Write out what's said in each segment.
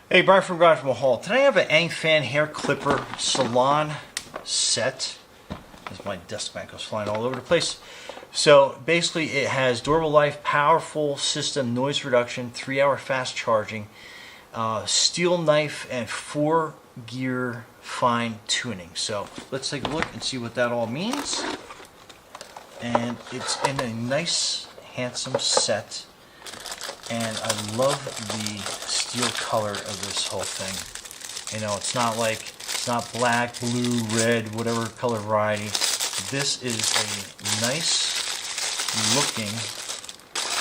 Hey, Brian from Garage Mahal. Today I have an Angfan hair clipper salon set. As my desk mat goes flying all over the place. So basically it has durable life, powerful system, noise reduction, 3-hour fast charging, steel knife, and 4-gear fine tuning. So let's take a look and see what that all means. And it's in a nice, handsome set. And I love the steel color of this whole thing. You know, it's not black, blue, red, whatever color variety. This is a nice looking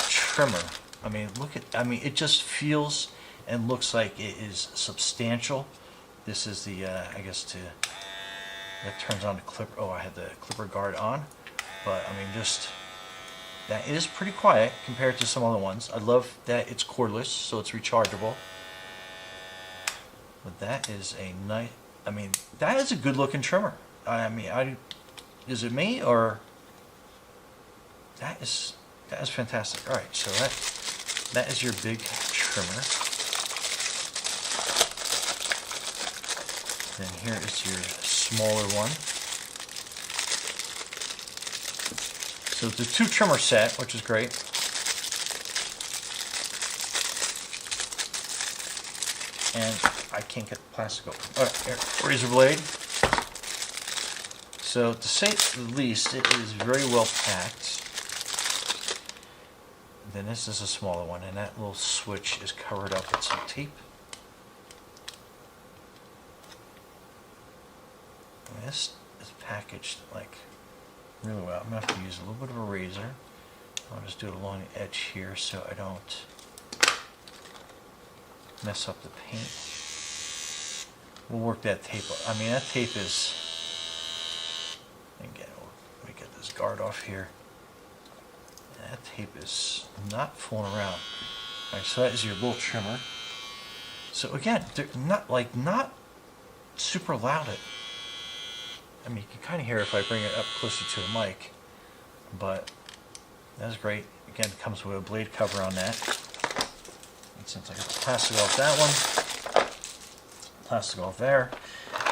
trimmer. It just feels and looks like it is substantial. This is the, that turns on the clipper. Oh, I had the clipper guard on. But that is pretty quiet compared to some other ones. I love that it's cordless, so it's rechargeable. But that is a nice, that is a good looking trimmer. Is it me or? That is fantastic. All right, so that is your big trimmer. Then here is your smaller one. So it's a 2-trimmer set, which is great. And I can't get the plastic open. All right, here, razor blade. So to say the least, it is very well packed. Then this is a smaller one, and that little switch is covered up with some tape. And this is packaged like really well. I'm going to have to use a little bit of a razor. I'll just do it along the edge here so I don't mess up the paint. We'll work that tape up. That tape is, again, let me get this guard off here. That tape is not fooling around. Alright, so that is your little trimmer. So again, they're not super loud. You can kind of hear it if I bring it up closer to the mic, but that's great. Again, it comes with a blade cover on that. And since I got the plastic off that one, plastic off there,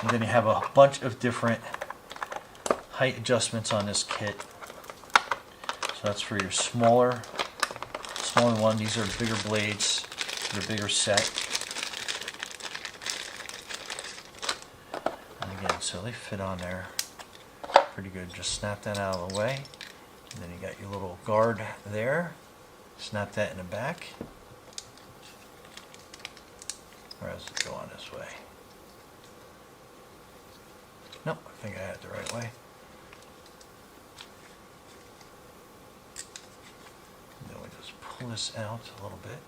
and then you have a bunch of different height adjustments on this kit. So that's for your smaller one. These are bigger blades, your bigger set. So they fit on there pretty good. Just snap that out of the way. And then you got your little guard there. Snap that in the back. Or does it go on this way? Nope, I think I had it the right way. And then we just pull this out a little bit.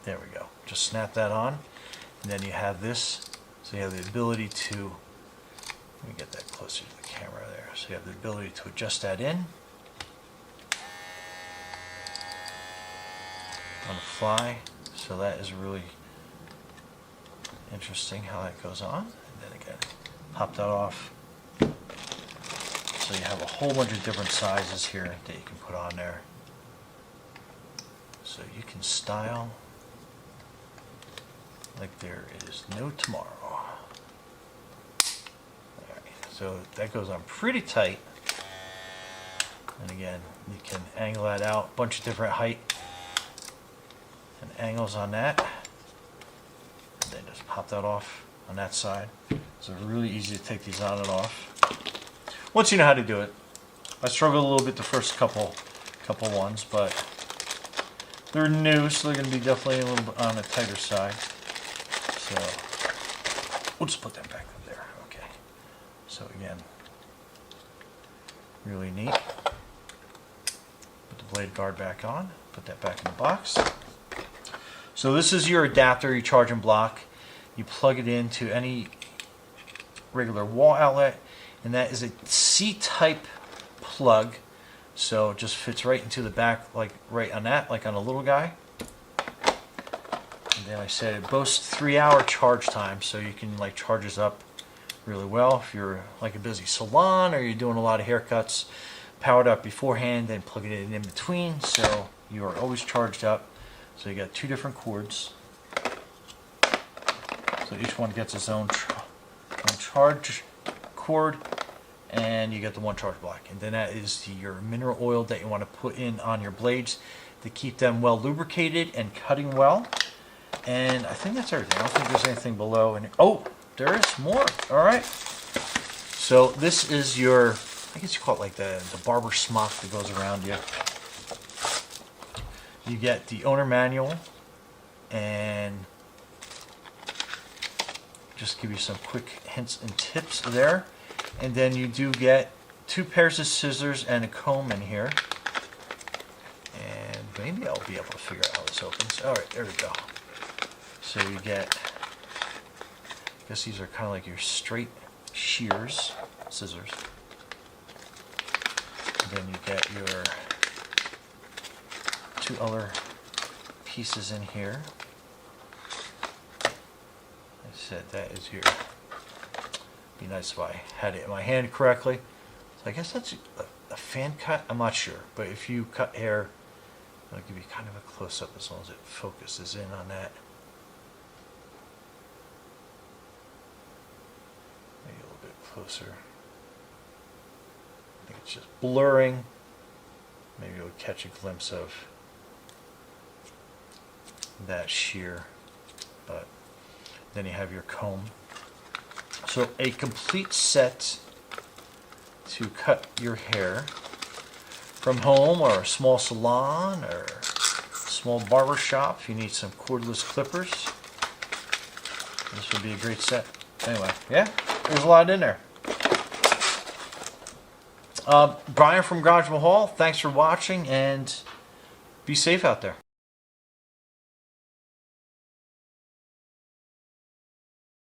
There we go. Just snap that on, and then you have this. So you have the ability to, let me get that closer to the camera there. So you have the ability to adjust that in on the fly. So that is really interesting how that goes on. And then again, pop that off. So you have a whole bunch of different sizes here that you can put on there. So you can style like there is no tomorrow. Alright, so that goes on pretty tight. And again, you can angle that out, bunch of different height and angles on that. And then just pop that off on that side. So really easy to take these on and off. Once you know how to do it. I struggled a little bit the first couple ones, but they're new, so they're going to be definitely a little bit on the tighter side. So we'll just put that back up there. Okay. So again, really neat. Put the blade guard back on. Put that back in the box. So this is your adapter, your charging block. You plug it into any regular wall outlet, and that is a C-type plug. So it just fits right into the back, like right on that, like on a little guy. then I said it boasts 3-hour charge time, so you can like charge this up really well if you're like a busy salon or you're doing a lot of haircuts. Power it up beforehand, then plug it in between, so you are always charged up. So you got 2 different cords. So each one gets its own charge cord, and you get the one charge block. And then that is your mineral oil that you want to put in on your blades to keep them well lubricated and cutting well. And I think that's everything. I don't think there's anything below. And oh, there is more. All right. So this is your, I guess you call it like the barber smock that goes around you. You get the owner manual, and just give you some quick hints and tips there. And then you do get 2 pairs of scissors and a comb in here. And maybe I'll be able to figure out how this opens. All right, there we go. So you get, I guess these are kind of like your straight shears, scissors. And then you get your 2 other pieces in here. I said that is your, be nice if I had it in my hand correctly. So I guess that's a fan cut, I'm not sure. But if you cut hair, I'll give you kind of a close-up as long as it focuses in on that. Maybe a little bit closer. I think it's just blurring. Maybe you'll catch a glimpse of that shear. But then you have your comb. So a complete set to cut your hair from home or a small salon or a small barber shop. If you need some cordless clippers, this would be a great set. Anyway, yeah, there's a lot in there. Brian from Garage Mahal, thanks for watching, and be safe out there.